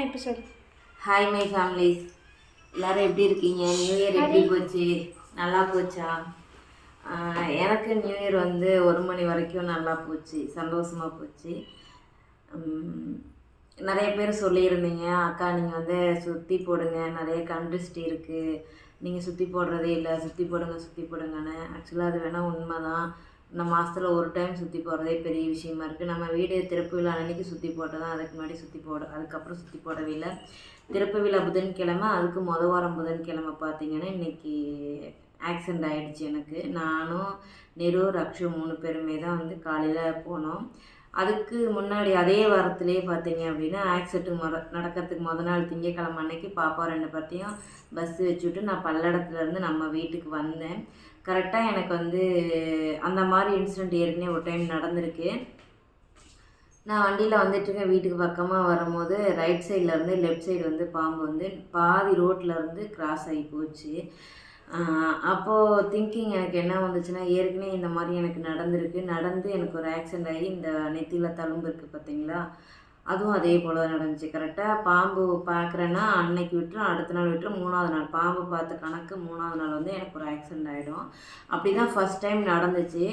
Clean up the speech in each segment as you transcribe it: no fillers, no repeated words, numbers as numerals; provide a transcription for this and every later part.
Episode. Hi my families, எல்லோரும் எப்படி இருக்கீங்க? நியூ இயர் எப்படி போச்சு? நல்லா போச்சா? எனக்கு நியூ இயர் வந்து 1 மணி வரைக்கும் நல்லா போச்சு, சந்தோஷமாக போச்சு. நிறைய பேர் சொல்லியிருந்தீங்க, அக்கா நீங்கள் வந்து சுற்றி போடுங்க, நிறைய கண்ட்ரிஸ்டி இருக்குது, நீங்கள் சுற்றி போடுறதே இல்லை, சுற்றி போடுங்கன்னு. ஆக்சுவலாக அது வேணால் உண்மை தான். இந்த மாதத்தில் ஒரு டைம் சுற்றி போடுறதே பெரிய விஷயமா இருக்குது. நம்ம வீடு திறப்பு விழா அன்றைக்கி சுற்றி போட்டோம் தான், அதுக்கு முன்னாடி அதுக்கப்புறம் சுற்றி போடவே இல்லை. திறப்பு விழா புதன்கிழமை, அதுக்கு வாரம் புதன்கிழமை பார்த்தீங்கன்னா இன்றைக்கி ஆக்சிடெண்ட் ஆகிடுச்சு எனக்கு. நானும் நெரு ரக்ஷு 3 பேருமே தான் வந்து காலையில் போனோம். அதுக்கு முன்னாடி அதே வாரத்திலே பார்த்தீங்க அப்படின்னா ஆக்சிடென்ட் நடக்கிறதுக்கு நாள் திங்கக்கிழமை அன்னைக்கு பாப்பா 2 பேர்த்தையும் பஸ்ஸு வச்சுவிட்டு நான் பல்லடத்துலேருந்து நம்ம வீட்டுக்கு வந்தேன். கரெக்டாக எனக்கு வந்து அந்த மாதிரி இன்சிடெண்ட் ஏற்கனவே ஒரு டைம் நடந்திருக்கு. நான் வண்டியில் வந்துட்டுருக்கேன், வீட்டுக்கு பக்கமாக வரும்போது ரைட் சைட்லேருந்து லெஃப்ட் சைடு வந்து பாம்பு வந்து பாதி ரோட்லேருந்து கிராஸ் ஆகி போச்சு. அப்போது திங்கிங் எனக்கு என்ன வந்துச்சுன்னா, ஏற்கனவே இந்த மாதிரி எனக்கு நடந்து எனக்கு ஒரு ஆக்சிடெண்ட் ஆகி இந்த நெத்தியில் தழும்பு இருக்குது பார்த்தீங்களா, அதுவும் அதே போல் தான் நடந்துச்சு. கரெக்டாக பாம்பு பார்க்குறேன்னா அன்னைக்கு விட்டுரும், அடுத்த நாள் விட்டுரும், 3ஆவது நாள் பாம்பு பார்த்த கணக்கு 3ஆவது நாள் வந்து எனக்கு ஒரு ஆக்சிடெண்ட் ஆகிடும். அப்படி தான் ஃபஸ்ட் டைம் நடந்துச்சு.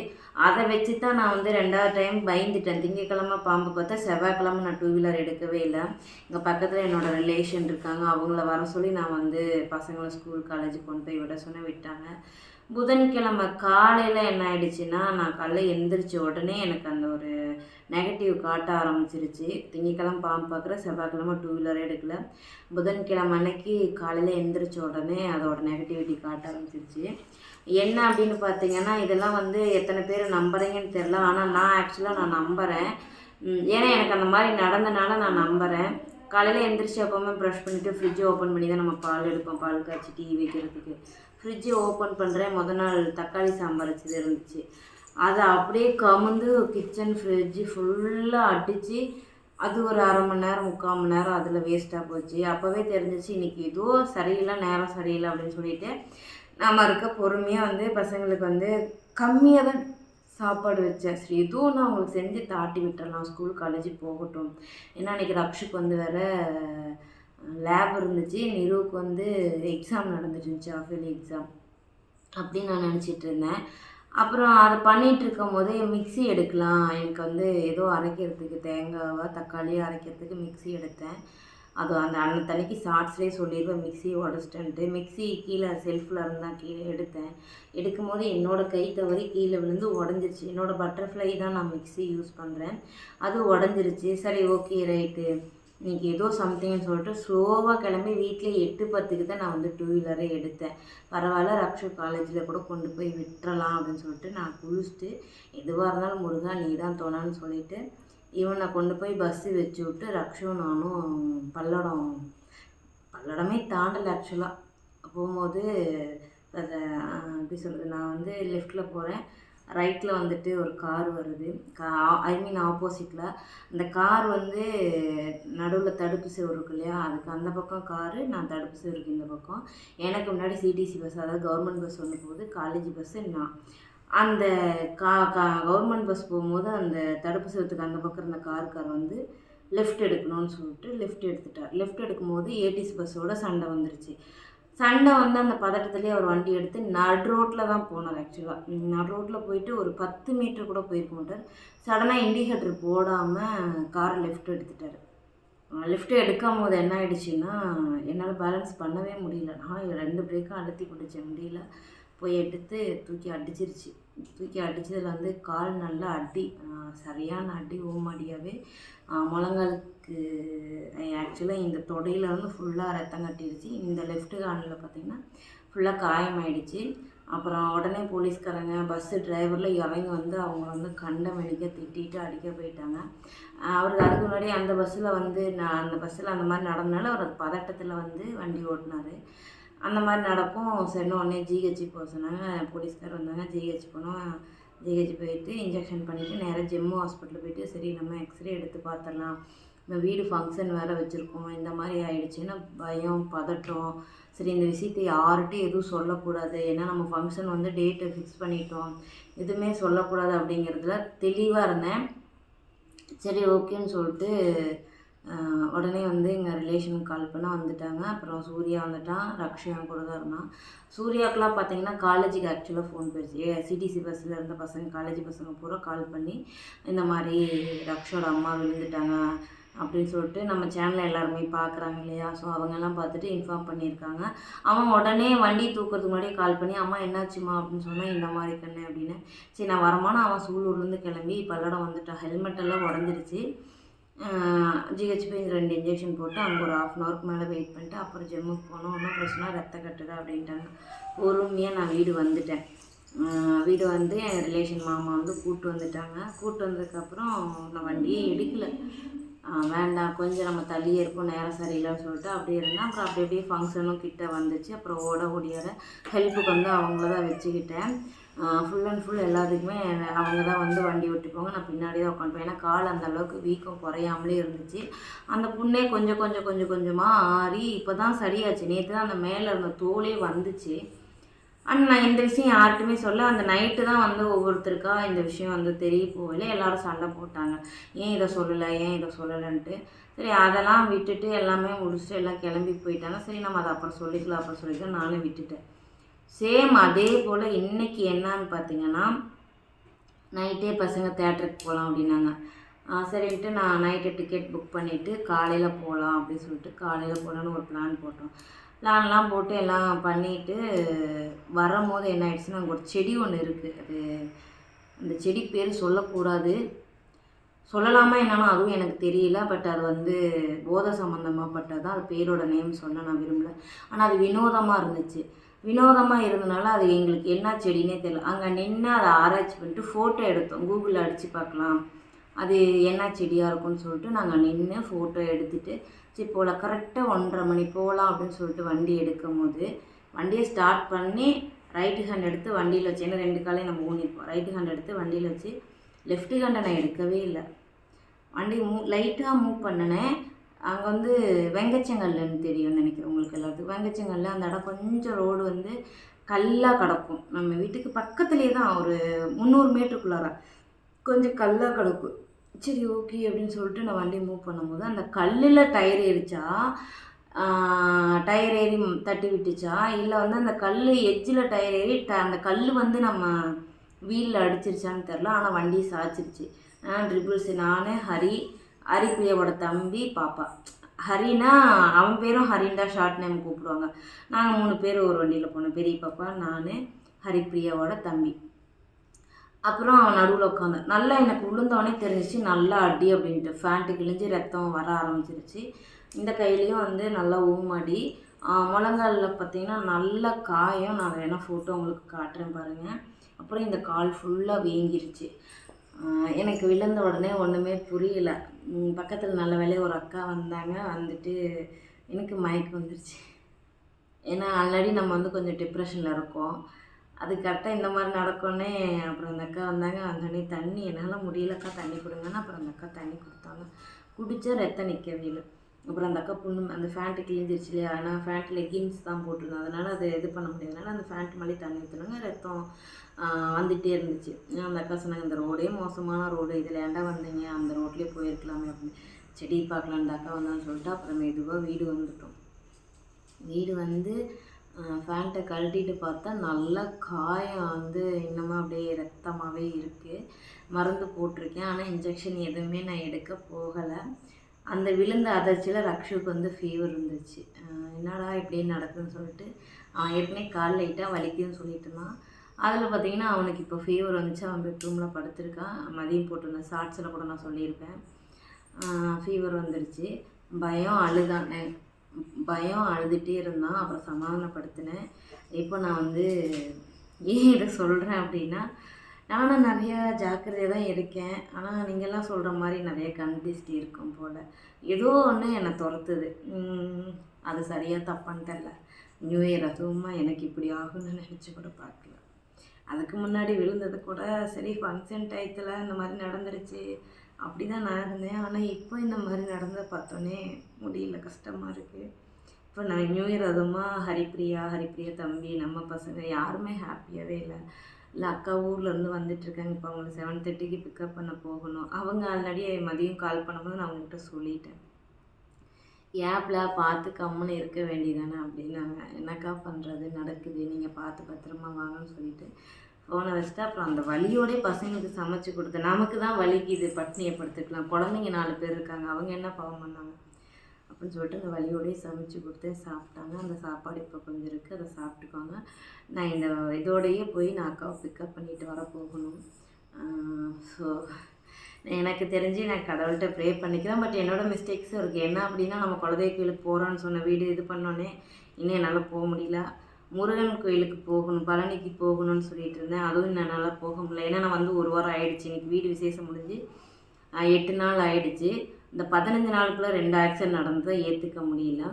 அதை வச்சு தான் நான் வந்து 2வது டைம் பயந்துட்டேன். திங்கக்கிழமை பாம்பு பார்த்தா, செவ்வாய்க்கிழமை நான் 2 வீலர் எடுக்கவே இல்லை. இங்கே பக்கத்தில் என்னோடய ரிலேஷன் இருக்காங்க, அவங்கள வர சொல்லி நான் வந்து பசங்களை ஸ்கூல் காலேஜுக்கு கொண்டு போய் விட சொன்ன விட்டாங்க. புதன்கிழமை காலையில் என்ன ஆயிடுச்சுன்னா, நான் காலைல எந்திரிச்ச உடனே எனக்கு அந்த ஒரு நெகட்டிவ் காட்ட ஆரம்பிச்சிருச்சு. திங்கக்கிழமை பாம்பு பார்க்குறேன், செவ்வாய்க்கிழமை 2 வீலரே எடுக்கல. புதன்கிழமை அன்னைக்கு காலையில் எந்திரிச்ச உடனே அதோட நெகட்டிவிட்டி காட்ட ஆரம்பிச்சிருச்சு. என்ன அப்படின்னு பார்த்தீங்கன்னா, இதெல்லாம் வந்து எத்தனை பேர் நம்புறீங்கன்னு தெரில, ஆனால் நான் ஆக்சுவலாக நான் நம்புகிறேன். ஏன்னா எனக்கு அந்த மாதிரி நடந்தனால நான் நம்புகிறேன். காலையில் எந்திரிச்சு எப்போவுமே ப்ரஷ் பண்ணிவிட்டு ஃப்ரிட்ஜை ஓப்பன் பண்ணி தான் நம்ம பால் எடுப்போம், பால் காய்ச்சி டீ வைக்கிறதுக்கு. ஃப்ரிட்ஜை ஓப்பன் பண்ணுறேன், நாள் தக்காளி சாம்பார் வச்சது இருந்துச்சு. அதை அப்படியே கமுந்து கிச்சன் ஃப்ரிட்ஜு ஃபுல்லாக அடித்து அது ஒரு 1/2 மணி நேரம் 3/4 மணி நேரம் அதில் வேஸ்ட்டாக போச்சு. அப்போவே தெரிஞ்சிச்சு இன்றைக்கி ஏதோ சரியில்லை, நேரம் சரியில்லை அப்படின்னு சொல்லிட்டு நாம் இருக்க பொறுமையாக வந்து பசங்களுக்கு வந்து கம்மியாக தான் சாப்பாடு வச்சேன். சரி ஏதோ ஒன்று அவங்களுக்கு செஞ்சு தாட்டி விட்டுறலாம், ஸ்கூல் காலேஜ் போகட்டும். ஏன்னா அன்றைக்கி ரக்ஷுக்கு வந்து வேறு லேப் இருந்துச்சு, நிருவுக்கு வந்து எக்ஸாம் நடந்துட்டு இருந்துச்சு, ஆஃப் இயர்லி எக்ஸாம் அப்படின்னு நான் நினச்சிட்டு இருந்தேன். அப்புறம் அதை பண்ணிகிட்டு இருக்கும் போதே மிக்ஸி எடுக்கலாம், எனக்கு வந்து ஏதோ அரைக்கிறதுக்கு தேங்காவை தக்காளியை அரைக்கிறதுக்கு மிக்ஸி எடுத்தேன். அது அந்த அன்னத்தன்னைக்கு ஷார்ட்ஸ்லேயே சொல்லிடுவேன் மிக்ஸியை உடச்சிட்டேன்ட்டு. மிக்ஸி கீழே செல்ஃபில் இருந்தால் கீழே எடுத்தேன். எடுக்கும்போது என்னோடய கை தவறி கீழே விழுந்து உடஞ்சிருச்சு. என்னோடய பட்டர்ஃப்ளை தான் நான் மிக்ஸி யூஸ் பண்ணுறேன், அது உடஞ்சிருச்சு. சரி ஓகே ரைட்டு, இன்றைக்கி ஏதோ சம்திங்னு சொல்லிட்டு ஸ்லோவாக கிளம்பி வீட்டில் 8:10க்கு தான் நான் வந்து 2 வீலரே எடுத்தேன். பரவாயில்ல, ரக்ஷு காலேஜில் கூட கொண்டு போய் விட்டுறலாம் அப்படின்னு சொல்லிட்டு நான் குளிச்சுட்டு, எதுவாக இருந்தாலும் முருகா நீ தான் தோணான்னு சொல்லிவிட்டு இவனை கொண்டு போய் பஸ்ஸு வச்சு விட்டு ரக்ஷும் நானும் பல்லடமே தாண்டலை. ஆக்சுவலாக போகும்போது அதை எப்படி சொல்கிறது, நான் வந்து லெஃப்டில் போகிறேன், ரைட்டில் வந்துட்டு ஒரு கார் வருது, ஐ மீன் ஆப்போசிட்டில். அந்த கார் வந்து நடுவில் தடுப்பு சுவர் இருக்கு இல்லையா, அதுக்கு அந்த பக்கம் காரு, நான் தடுப்பு சுவருக்கு இந்த பக்கம். எனக்கு முன்னாடி சிடிசி பஸ், அதாவது கவர்மெண்ட் பஸ் ஒன்று போகுது, காலேஜ் பஸ்ஸு நான். அந்த கவர்மெண்ட் பஸ் போகும்போது அந்த தடுப்பு சுவத்துக்கு அந்த பக்கம் இருந்த கார் வந்து லெஃப்ட் எடுக்கணும்னு சொல்லிட்டு லெஃப்ட் எடுத்துட்டார். லெஃப்ட் எடுக்கும்போது ஏடிசி பஸ்ஸோட சண்டை வந்துருச்சு. சண்டை வந்து அந்த பதட்டத்துலேயே அவர் வண்டி எடுத்து நடு ரோட்டில் தான் போனார். ஆக்சுவலாக நடு ரோட்டில் போயிட்டு ஒரு 10 மீட்டர் கூட போயிருக்க மாட்டார். சடனாக இண்டிகேட்டர் போடாமல் காரை லெஃப்ட் எடுத்துட்டார். லெஃப்ட் எடுக்கும் போது என்ன ஆகிடுச்சின்னா, என்னால் பேலன்ஸ் பண்ணவே முடியல. நான் 2 பிரேக்கும் அழுத்தி பிடிச்சேன், முடியல. போய் எடுத்து தூக்கி அடிச்சிருச்சு. தூக்கி அடித்ததில் வந்து கால் நல்லா அடி, சரியான அடி, ஓமடியாகவே. முழங்காலுக்கு ஆக்சுவலாக இந்த தொடையில் வந்து ஃபுல்லாக ரத்தம் கட்டிடுச்சு. இந்த லெஃப்ட் ஹேண்டில் பார்த்திங்கன்னா ஃபுல்லாக காயமாயிடுச்சு. அப்புறம் உடனே போலீஸ்காரங்க பஸ்ஸு டிரைவரில் இறங்கி வந்து அவங்க வந்து கண்ட மெனிக்க திட்டிட்டு அடிக்க போயிட்டாங்க. அவருக்கு அதுக்கு முன்னாடி அந்த பஸ்ஸில் வந்து அந்த பஸ்ஸில் அந்த மாதிரி நடந்தனால அவர் பதட்டத்தில் வந்து வண்டி ஓட்டினார். அந்த மாதிரி நடக்கும். சரின்னு உடனே ஜிஹெச் போக சொன்னாங்க, போலீஸ்கார் வந்தாங்க. ஜிஹெச் போனோம். ஜிஹெச் போயிட்டு இன்ஜெக்ஷன் பண்ணிவிட்டு நேராக ஜெம்மு ஹாஸ்பிட்டல் போயிட்டு, சரி நம்ம எக்ஸ்ரே எடுத்து பார்த்துடலாம், நம்ம வீடு ஃபங்க்ஷன் வேறு வச்சுருக்கோம், இந்த மாதிரி ஆகிடுச்சின்னா பயம் பதட்டம். சரி இந்த விஷயத்தை யார்கிட்டையும் எதுவும் சொல்லக்கூடாது, ஏன்னா நம்ம ஃபங்க்ஷன் வந்து டேட்டை ஃபிக்ஸ் பண்ணிட்டோம், எதுவுமே சொல்லக்கூடாது அப்படிங்கிறதுல தெளிவாக இருந்தேன். சரி ஓகேன்னு சொல்லிட்டு உடனே வந்து எங்கள் ரிலேஷனுக்கு கால் பண்ணால் வந்துட்டாங்க. அப்புறம் சூர்யா வந்துட்டான், ரக்ஷு என் கூட தான் இருந்தான். சூர்யாவுக்குலாம் பார்த்தீங்கன்னா காலேஜுக்கு ஆக்சுவலாக ஃபோன் போயிடுச்சு. சிடிசி பஸ்ஸில் இருந்த பசங்க, காலேஜ் பசங்க பூரா கால் பண்ணி இந்த மாதிரி ரக்ஷோட அம்மா விழுந்துட்டாங்க அப்படின்னு சொல்லிட்டு நம்ம சேனலில் எல்லாருமே பார்க்குறாங்க இல்லையா, ஸோ அவங்கெல்லாம் பார்த்துட்டு இன்ஃபார்ம் பண்ணியிருக்காங்க. அவன் உடனே வண்டி தூக்கிறதுக்கு முன்னாடியே கால் பண்ணி அம்மா என்னாச்சுமா அப்படின்னு சொன்னால் இந்த மாதிரி கண்ணு அப்படின்னு. சரி நான் வரமானா அவன் சூலூர்லேருந்து கிளம்பி பல்லடம் வந்துட்டான். ஹெல்மெட் எல்லாம் உடஞ்சிருச்சு. ஜிஹெச் போய் 2 இன்ஜெக்ஷன் போட்டு அங்கே ஒரு 1/2 அன் மேலே வெயிட் பண்ணிட்டு அப்புறம் ஜிம்முக்கு போனோம். ஒன்றும் பிரச்சனை ரத்த கட்டுதா அப்படின்ட்டாங்க. பொறுமையாக நான் வீடு வந்துட்டேன். வீடு வந்து என் ரிலேஷன் மாமா வந்து கூப்பிட்டு வந்துட்டாங்க. கூப்பிட்டு வந்ததுக்கப்புறம் நான் வண்டியே எடுக்கலை. வேண்டாம் கொஞ்சம் நம்ம தள்ளியே இருப்போம், நேரம் சரியில்லைன்னு சொல்லிட்டு அப்படியே இருந்தேன். அப்புறம் அப்படி அப்படியே ஃபங்க்ஷனும் கிட்ட வந்துச்சு. அப்புறம் ஓடியார ஹெல்ப்புக்கு வந்து அவங்கள தான் வச்சுக்கிட்டேன். ஃபுல் அண்ட் ஃபுல் எல்லாத்துக்குமே அவங்க தான் வந்து வண்டி ஓட்டிப்போங்க, நான் பின்னாடி தான் உட்காந்துப்பேன். ஏன்னா கால் அந்த அளவுக்கு வீக்கம் குறையாமலே இருந்துச்சு. அந்த புண்ணே கொஞ்சம் கொஞ்சமாக ஆறி இப்போ தான் சரியாச்சு. நேற்று தான் அந்த மேலே இருந்த தோலே வந்துச்சு. ஆனால் நான் இந்த விஷயம் யார்கிட்டுமே சொல்ல. அந்த நைட்டு தான் வந்து ஒவ்வொருத்தருக்கா இந்த விஷயம் வந்து தெரிய போகல. எல்லோரும் சண்டை போட்டாங்க, ஏன் இதை சொல்லலைன்ட்டு. சரி அதெல்லாம் விட்டுட்டு எல்லாமே முடிச்சுட்டு எல்லாம் கிளம்பி போயிட்டாங்க. சரி நம்ம அதை அப்புறம் சொல்லிக்கலாம் நானும் விட்டுட்டேன். சேம் அதே போல் இன்றைக்கி என்னான்னு பார்த்தீங்கன்னா, நைட்டே பசங்க தேட்டருக்கு போகலாம் அப்படின்னாங்க. சரின்ட்டு நான் நைட்டு டிக்கெட் புக் பண்ணிவிட்டு காலையில் போகலாம் அப்படின்னு சொல்லிட்டு காலையில் போகலான்னு ஒரு பிளான் போட்டோம். பிளான்லாம் போட்டு எல்லாம் பண்ணிவிட்டு வரும்போது என்ன ஆயிடுச்சுன்னா, அங்கே ஒரு செடி ஒன்று இருக்குது. அது அந்த செடி பேர் சொல்லக்கூடாது, சொல்லலாமா என்னன்னா அதுவும் எனக்கு தெரியல. பட் அது வந்து போதை சம்மந்தமாக பட்டது தான். அது பேரோட நேம் சொல்ல நான் விரும்பலை. ஆனால் அது வினோதமாக இருந்தனால அது எங்களுக்கு என்ன செடினே தெரியல. அங்கே நின்று அதை ஆராய்ச்சி பண்ணிட்டு ஃபோட்டோ எடுத்தோம். கூகுளில் அடித்து பார்க்கலாம் அது என்ன செடியாக இருக்கும்னு சொல்லிட்டு நாங்கள் நின்று ஃபோட்டோ எடுத்துகிட்டு சரி போகலாம். கரெக்டாக 1:30 மணி போகலாம் அப்படின்னு சொல்லிட்டு வண்டி எடுக்கும் போது வண்டியை ஸ்டார்ட் பண்ணி ரைட்டு ஹேண்ட் எடுத்து வண்டியில் வச்சு, ஏன்னா 2 காலையும் நம்ம ஊனிருப்போம். ரைட்டு ஹேண்ட் எடுத்து வண்டியில் வச்சு லெஃப்ட்டு ஹேண்டை நான் எடுக்கவே இல்லை. வண்டி லைட்டாக மூவ் பண்ணினேன். அங்கே வந்து வெங்கச்சங்கல்லுன்னு தெரியும்னு நினைக்கிறேன் உங்களுக்கு எல்லாத்துக்கும். வெங்கச்சங்கல்ல அந்த இடம் கொஞ்சம் ரோடு வந்து கல்லாக கிடக்கும். நம்ம வீட்டுக்கு பக்கத்துலேயே தான், ஒரு 300 மீட்டருக்குள்ளார கொஞ்சம் கல்லாக கிடக்கும். சரி ஓகே அப்படின்னு சொல்லிட்டு நான் வண்டி மூவ் பண்ணும்போது அந்த கல்லில் டயர் ஏறிச்சா, டயர் ஏறி தட்டி விட்டுச்சா, இல்லை வந்து அந்த கல் எட்ஜில் டயர் ஏறி அந்த கல் வந்து நம்ம வீலில் அடிச்சிருச்சான்னு தெரில. ஆனால் வண்டி சாய்ச்சிருச்சு. ட்ரிபிள்ஸ் நான், ஹரிப்பிரியாவோட தம்பி, பாப்பா. ஹரினா அவன் பேரும் ஹரிண்டா ஷார்ட் நேம் கூப்பிடுவாங்க. நாங்கள் 3 பேர் ஒரு வண்டியில் போனோம். பெரிய பாப்பா, நான், ஹரிப்பிரியாவோட தம்பி. அப்புறம் அவன் நடுவில் உட்காந்தான். நல்லா எனக்கு விழுந்தவொடனே தெரிஞ்சிச்சு நல்லா அடி அப்படின்ட்டு. ஃபேண்ட்டு கிழிஞ்சு ரத்தம் வர ஆரம்பிச்சிருச்சு. இந்த கையிலையும் வந்து நல்லா ஊமாடி, முழங்காலில் பார்த்திங்கன்னா நல்ல காயம். நான் வேணால் ஃபோட்டோ உங்களுக்கு காட்டுறேன் பாருங்கள். அப்புறம் இந்த கால் ஃபுல்லாக வீங்கிருச்சு. எனக்கு விழுந்த உடனே ஒன்றுமே புரியல. பக்கத்தில் நல்ல வேலையாக ஒரு அக்கா வந்தாங்க. வந்துட்டு எனக்கு மயக்கம் வந்துருச்சு. ஏன்னா ஆல்ரெடி நம்ம வந்து கொஞ்சம் டிப்ரெஷனில் இருக்கோம். அது கரெக்டாக இந்த மாதிரி நடக்கும்னே. அப்புறம் அந்த அக்கா வந்தாங்க. வந்தோடனே தண்ணி என்னால் முடியலக்கா தண்ணி கொடுங்கன்னு. அப்புறம் அந்த அக்கா தண்ணி கொடுத்தாங்க. குடித்தா ரத்தம் நிற்கவே இல்லை. அப்புறம் அந்த அக்கா புண்ணு அந்த ஃபேண்ட்டு கிழிஞ்சிருச்சு இல்லையா, ஆனால் ஃபேண்ட் லெகின்ஸ் தான் போட்டிருந்தோம். அதனால் அது இது பண்ண முடியாதனால அந்த ஃபேண்ட் மேலே தண்ணி ஊற்றினாங்க. ரத்தம் வந்துகிட்டே இருந்துச்சு. அந்த அக்கா சொன்னாங்க, இந்த ரோடே மோசமான ரோடு, இதில் ஏன்டா வந்தீங்க, அந்த ரோட்லேயே போயிருக்கலாமே அப்படின்னு. செடி பார்க்கலாம் அந்த அக்கா வந்தான்னு சொல்லிட்டு அப்புறம் மெதுவாக வீடு வந்துட்டோம். வீடு வந்து ஃபேண்ட்டை கழட்டிட்டு பார்த்தா நல்லா காயம் வந்து இன்னமும் அப்படியே ரத்தமாகவே இருக்குது. மருந்து போட்டிருக்கேன், ஆனால் இன்ஜெக்ஷன் எதுவுமே நான் எடுக்க போகலை. அந்த விழுந்த அதிர்ச்சியில் ரக்ஷுக்கு வந்து ஃபீவர் இருந்துச்சு. என்னடா இப்படியே நடக்குதுன்னு சொல்லிட்டு அவன் ஏற்கனவே கால் லைட்டாக வலிக்குதுன்னு சொல்லிட்டு இருந்தான். அதில் பார்த்திங்கன்னா அவனுக்கு இப்போ ஃபீவர் வந்துச்சு. அவன் பெட்ரூமில் படுத்திருக்கான். மதியம் போட்டிருந்தேன் ஷார்ட்ஸில் கூட நான் சொல்லியிருப்பேன். ஃபீவர் வந்துடுச்சு. பயம் அழுதுகிட்டே இருந்தான். அப்புறம் சமாதானப்படுத்தினேன். இப்போ நான் வந்து ஏன் இதை சொல்கிறேன் அப்படின்னா, நானும் நிறையா ஜாக்கிரதையாக தான் இருக்கேன். ஆனால் நீங்கள்லாம் சொல்கிற மாதிரி நிறைய கண்டிஸ்ட் இருக்கும் போல். ஏதோ ஒன்று என்னை துரத்துது. அது சரியாக தப்பான்னு தெரில. நியூ இயர் அதுவுமா எனக்கு இப்படி ஆகும்னு நினச்சி கூட பார்க்கல. அதுக்கு முன்னாடி விழுந்தது கூட சரி ஃபங்க்ஷன் டயத்தில் இந்த மாதிரி நடந்துருச்சு அப்படி தான் நான் இருந்தேன். ஆனால் இப்போ இந்த மாதிரி நடந்ததை பார்த்தோன்னே முடியல, கஷ்டமாக இருக்குது. இப்போ நான் நியூ இயர் அதுவுமா ஹரிப்பிரியா தம்பி, நம்ம பசங்க யாருமே ஹாப்பியாகவே இல்லை. அக்கா ஊர்லேருந்து வந்துட்டுருக்காங்க. இப்போ அவங்களை 7:30க்கு பிக்கப் பண்ண போகணும். அவங்க ஆல்ரெடி மதியம் கால் பண்ணும்போது நான் அவங்ககிட்ட சொல்லிட்டேன். ஏப்பில் பார்த்து கம்முன்னு இருக்க வேண்டியதானே அப்படின்னாங்க. என்னக்கா பண்ணுறது, நடக்குது, நீங்கள் பார்த்து பத்திரமா வாங்கன்னு சொல்லிட்டு ஃபோனை வச்சுட்டு அப்புறம் அந்த வலியோடே பசங்களுக்கு சமைச்சு கொடுத்தேன். நமக்கு தான் வலிக்குது, பட்னியை படுத்துக்கலாம், குழந்தைங்க 4 பேர் இருக்காங்க, அவங்க என்ன பாவம் பண்ணாங்க அப்படின்னு சொல்லிட்டு அந்த வலியோடயே சமைச்சு கொடுத்தேன். சாப்பிட்டாங்க. அந்த சாப்பாடு இப்போ கொஞ்சம் இருக்குது, அதை சாப்பிட்டுக்கோங்க. நான் இந்த இதோடையே போய் நான் அக்காவை பிக்கப் பண்ணிட்டு வர போகணும். ஸோ எனக்கு தெரிஞ்சு நான் கடவுள்கிட்ட ப்ரே பண்ணிக்கிறேன். பட் என்னோடய மிஸ்டேக்ஸும் இருக்குது. என்ன அப்படின்னா, நம்ம குலதெய்வ கோயிலுக்கு போகிறோன்னு சொன்ன வீடு இது பண்ணோன்னே இன்னும் என்னால் போக முடியல. முருகன் கோயிலுக்கு போகணும், பழனிக்கு போகணும்னு சொல்லிட்டு இருந்தேன். அதுவும் என்னால் போக முடியல. ஏன்னா நான் வந்து 1 வாரம் ஆகிடுச்சு. இன்றைக்கி வீடு விசேஷம் முடிஞ்சு 8 நாள் ஆகிடுச்சு. இந்த 15 நாளுக்குள்ளே 2 ஆக்சிடென்ட் நடந்ததை ஏற்றுக்க முடியல.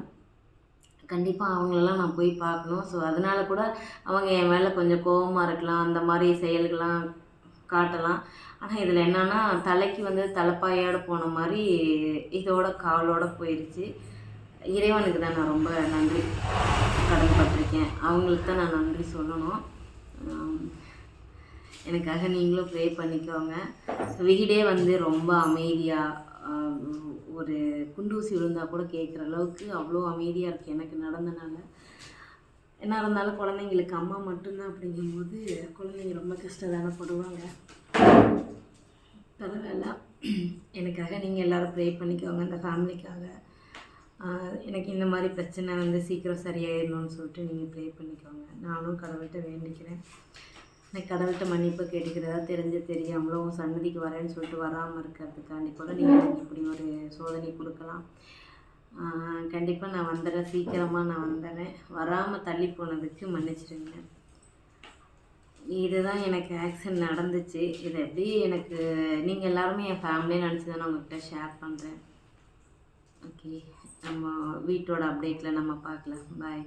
கண்டிப்பாக அவங்களெல்லாம் நான் போய் பார்க்கணும். ஸோ அதனால கூட அவங்க என் மேலே கொஞ்சம் கோபமாக இருக்கலாம், அந்த மாதிரி செயல்கள்லாம் காட்டலாம். ஆனால் இதில் என்னென்னா, தலைக்கு வந்து தலைப்பாயோடு போன மாதிரி இதோட காலோடு போயிடுச்சு. இறைவனுக்கு தான் நான் ரொம்ப நன்றி கடன்பட்டிருக்கேன். அவங்களுக்கு தான் நான் நன்றி சொல்லணும். எனக்காக நீங்களும் ப்ரே பண்ணிக்கோங்க. வீடே வந்து ரொம்ப அமைதியாக, ஒரு குண்டூசி விழுந்தால் கூட கேட்குற அளவுக்கு அவ்வளோ அமைதியாக இருக்குது எனக்கு நடந்தனால. என்ன இருந்தாலும் குழந்தைங்களுக்கு அம்மா மட்டும்தான் அப்படிங்கும்போது குழந்தைங்க ரொம்ப கஷ்டதானப்படுவாங்க. பரவாயில்ல. எனக்காக நீங்கள் எல்லோரும் ப்ரே பண்ணிக்கோங்க, இந்த ஃபேமிலிக்காக. எனக்கு இந்த மாதிரி பிரச்சனை வந்து சீக்கிரம் சரியாயிடணும்னு சொல்லிட்டு நீங்கள் ப்ரே பண்ணிக்கோங்க. நானும் கடவுள்கிட்ட வேண்டிக்கிறேன். எனக்கு கடவுள்கிட்ட மன்னிப்பு கேட்டுக்கிறதா தெரியாமலோ உன் சன்னதிக்கு வரேன்னு சொல்லிட்டு வராமல் இருக்கிறதுக்காண்டி கூட நீங்கள் எனக்கு இப்படி ஒரு சோதனை கொடுக்கலாம். கண்டிப்பாக நான் வந்துடுறேன், சீக்கிரமாக நான் வந்துடுறேன். வராமல் தள்ளி போனதுக்கு மன்னிச்சிடுங்க. இதுதான் எனக்கு ஆக்சிடென்ட் நடந்துச்சு. இது எப்படி எனக்கு நீங்கள் எல்லாருமே என் ஃபேமிலியை நினச்சி தான் நான் உங்கள்கிட்ட ஷேர் பண்ணுறேன். ஓகே, நம்ம வீட்டோட அப்டேட்டில் நம்ம பார்க்கலாம். பாய்.